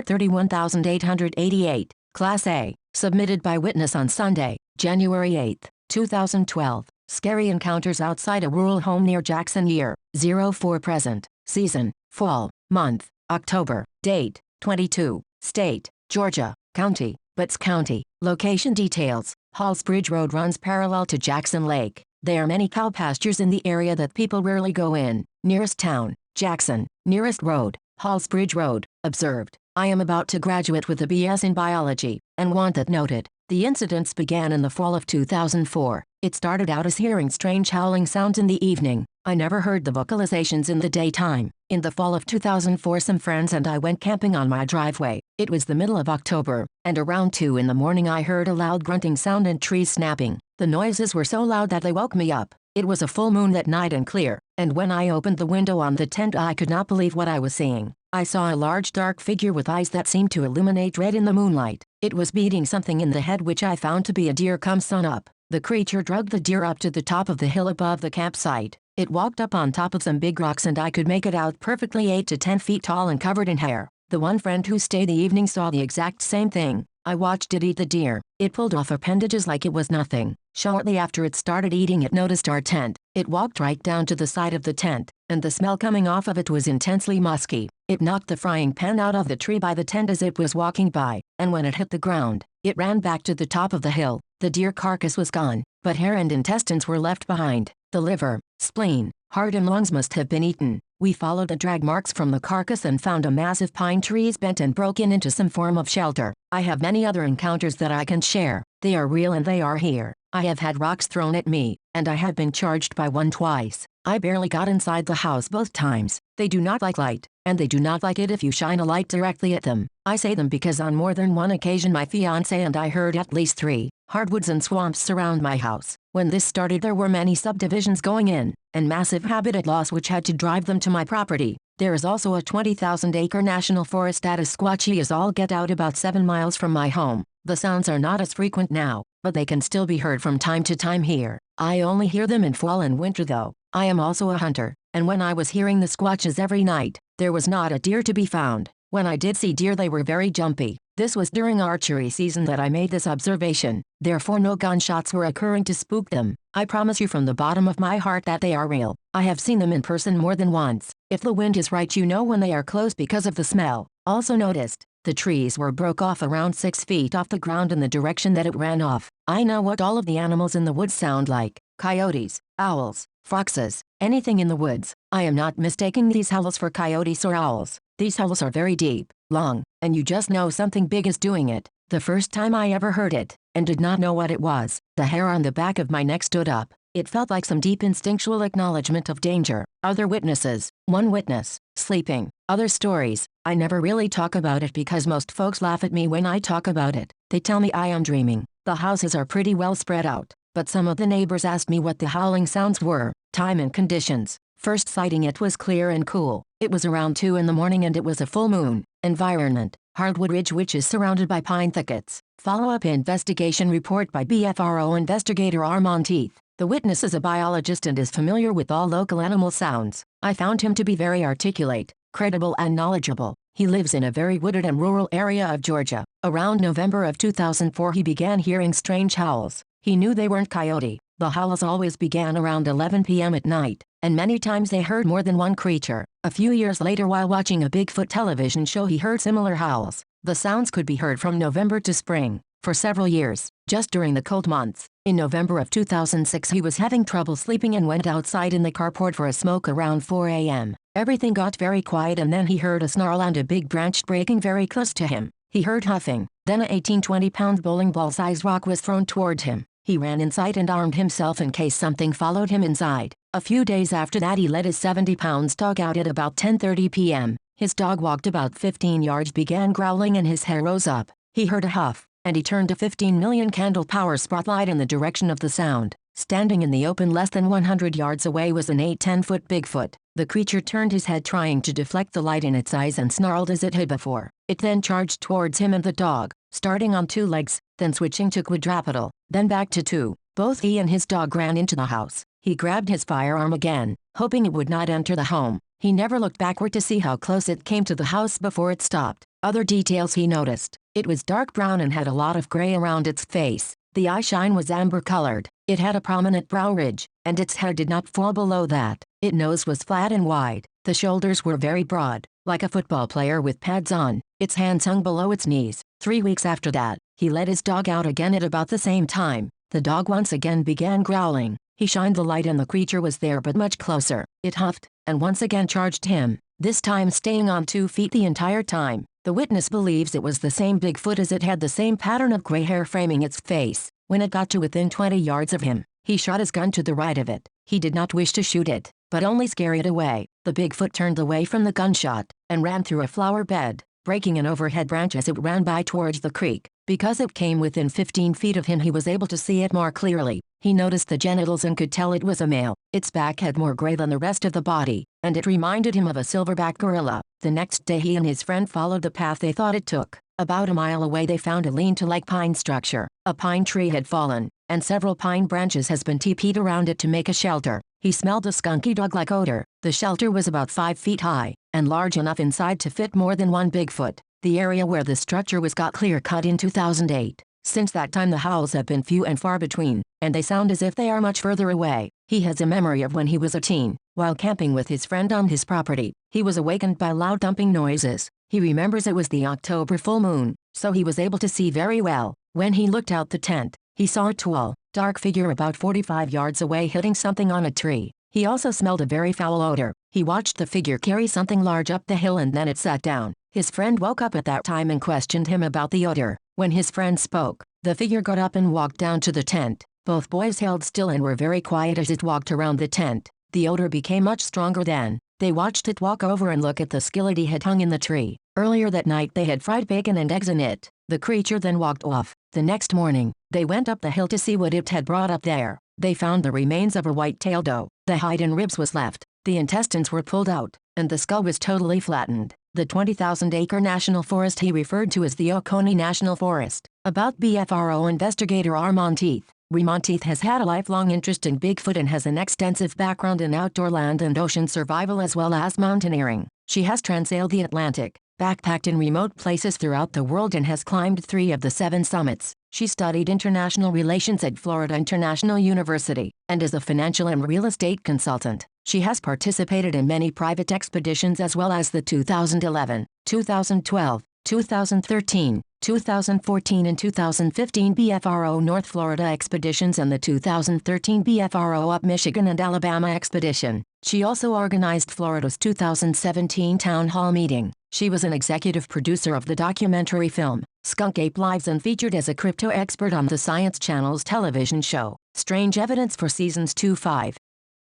31888, Class A, submitted by witness on Sunday, January 8, 2012. Scary encounters outside a rural home near Jackson. Year, 04 present. Season, fall. Month, October. Date, 22. State, Georgia. County, Butts County. Location details. Halls Bridge Road runs parallel to Jackson Lake. There are many cow pastures in the area that people rarely go in. Nearest town, Jackson. Nearest road, Halls Bridge Road. Observed. I am about to graduate with a BS in biology, and want that noted. The incidents began in the fall of 2004. It started out as hearing strange howling sounds in the evening. I never heard the vocalizations in the daytime. In the fall of 2004, some friends and I went camping on my driveway. It was the middle of October, and around 2 in the morning I heard a loud grunting sound and trees snapping. The noises were so loud that they woke me up. It was a full moon that night and clear, and when I opened the window on the tent I could not believe what I was seeing. I saw a large dark figure with eyes that seemed to illuminate red in the moonlight. It was beating something in the head, which I found to be a deer come sun up. The creature dragged the deer up to the top of the hill above the campsite. It walked up on top of some big rocks and I could make it out perfectly, 8 to 10 feet tall and covered in hair. The one friend who stayed the evening saw the exact same thing. I watched it eat the deer. It pulled off appendages like it was nothing. Shortly after it started eating, it noticed our tent. It walked right down to the side of the tent, and the smell coming off of it was intensely musky. It knocked the frying pan out of the tree by the tent as it was walking by, and when it hit the ground, it ran back to the top of the hill. The deer carcass was gone, but hair and intestines were left behind. The liver, spleen, heart and lungs must have been eaten. We followed the drag marks from the carcass and found a massive pine tree bent and broken into some form of shelter. I have many other encounters that I can share. They are real and they are here. I have had rocks thrown at me, and I have been charged by one twice. I barely got inside the house both times. They do not like light, and they do not like it if you shine a light directly at them. I say them because on more than one occasion my fiancé and I heard at least 3 hardwoods and swamps surround my house. When this started there were many subdivisions going in, and massive habitat loss which had to drive them to my property. There is also a 20,000-acre national forest that is squatchy as all get out about 7 miles from my home. The sounds are not as frequent now, but they can still be heard from time to time here. I only hear them in fall and winter though. I am also a hunter, and when I was hearing the squatches every night, there was not a deer to be found. When I did see deer they were very jumpy. This was during archery season that I made this observation, therefore no gunshots were occurring to spook them. I promise you from the bottom of my heart that they are real. I have seen them in person more than once. If the wind is right you know when they are close because of the smell. Also noticed, the trees were broke off around 6 feet off the ground in the direction that it ran off. I know what all of the animals in the woods sound like. Coyotes, owls, foxes, anything in the woods. I am not mistaking these howls for coyotes or owls. These howls are very deep, long, and you just know something big is doing it. The first time I ever heard it, and did not know what it was, the hair on the back of my neck stood up. It felt like some deep instinctual acknowledgement of danger. Other witnesses, one witness, sleeping. Other stories, I never really talk about it because most folks laugh at me when I talk about it. They tell me I am dreaming. The houses are pretty well spread out, but some of the neighbors asked me what the howling sounds were. Time and conditions. First sighting it was clear and cool. It was around 2 in the morning and it was a full moon. Environment, Hardwood Ridge which is surrounded by pine thickets. Follow-up investigation report by BFRO investigator Armand Teeth. The witness is a biologist and is familiar with all local animal sounds. I found him to be very articulate, credible and knowledgeable. He lives in a very wooded and rural area of Georgia. Around November of 2004 he began hearing strange howls. He knew they weren't coyote. The howls always began around 11 p.m. at night, and many times they heard more than one creature. A few years later while watching a Bigfoot television show he heard similar howls. The sounds could be heard from November to spring, for several years, just during the cold months. In November of 2006 he was having trouble sleeping and went outside in the carport for a smoke around 4 a.m. Everything got very quiet and then he heard a snarl and a big branch breaking very close to him. He heard huffing. Then a 18-20-pound bowling ball-sized rock was thrown toward him. He ran inside and armed himself in case something followed him inside. A few days after that he let his 70-pound dog out at about 10:30 p.m. His dog walked about 15 yards, began growling and his hair rose up. He heard a huff, and he turned a 15 million candle power spotlight in the direction of the sound. Standing in the open less than 100 yards away was an 8-10-foot Bigfoot. The creature turned his head trying to deflect the light in its eyes and snarled as it had before. It then charged towards him and the dog, starting on 2 legs, then switching to quadrupedal, then back to 2. Both he and his dog ran into the house. He grabbed his firearm again, hoping it would not enter the home. He never looked backward to see how close it came to the house before it stopped. Other details he noticed. It was dark brown and had a lot of gray around its face. The eye shine was amber-colored. It had a prominent brow ridge, and its head did not fall below that. Its nose was flat and wide. The shoulders were very broad, like a football player with pads on. Its hands hung below its knees. 3 weeks after that, he let his dog out again at about the same time. The dog once again began growling. He shined the light and the creature was there but much closer. It huffed, and once again charged him, this time staying on 2 feet the entire time. The witness believes it was the same Bigfoot as it had the same pattern of gray hair framing its face. When it got to within 20 yards of him, he shot his gun to the right of it. He did not wish to shoot it, but only scare it away. The Bigfoot turned away from the gunshot, and ran through a flower bed, breaking an overhead branch as it ran by towards the creek. Because it came within 15 feet of him, he was able to see it more clearly. He noticed the genitals and could tell it was a male. Its back had more gray than the rest of the body, and it reminded him of a silverback gorilla. The next day he and his friend followed the path they thought it took. About a mile away they found a lean-to like pine structure. A pine tree had fallen, and several pine branches has been teepeed around it to make a shelter. He smelled a skunky dog-like odor. The shelter was about 5 feet high, and large enough inside to fit more than one Bigfoot. The area where the structure was got clear-cut in 2008. Since that time the howls have been few and far between, and they sound as if they are much further away. He has a memory of when he was a teen, while camping with his friend on his property. He was awakened by loud thumping noises. He remembers it was the October full moon, so he was able to see very well. When he looked out the tent, he saw a tall, dark figure about 45 yards away hitting something on a tree. He also smelled a very foul odor. He watched the figure carry something large up the hill and then it sat down. His friend woke up at that time and questioned him about the odor. When his friend spoke, the figure got up and walked down to the tent. Both boys held still and were very quiet as it walked around the tent. The odor became much stronger then. They watched it walk over and look at the skillet he had hung in the tree. Earlier that night they had fried bacon and eggs in it. The creature then walked off. The next morning, they went up the hill to see what it had brought up there. They found the remains of a white-tailed doe. The hide and ribs was left. The intestines were pulled out, and the skull was totally flattened. The 20,000-acre national forest he referred to as the Oconee National Forest. About BFRO investigator R. Monteith. Monteith has had a lifelong interest in Bigfoot and has an extensive background in outdoor land and ocean survival as well as mountaineering. She has transailed the Atlantic, backpacked in remote places throughout the world and has climbed 3 of the 7 summits. She studied international relations at Florida International University, and is a financial and real estate consultant. She has participated in many private expeditions as well as the 2011, 2012, 2013, 2014 and 2015 BFRO North Florida expeditions and the 2013 BFRO Up Michigan and Alabama expedition. She also organized Florida's 2017 town hall meeting. She was an executive producer of the documentary film, Skunk Ape Lives, and featured as a crypto expert on the Science Channel's television show, Strange Evidence for seasons 2-5.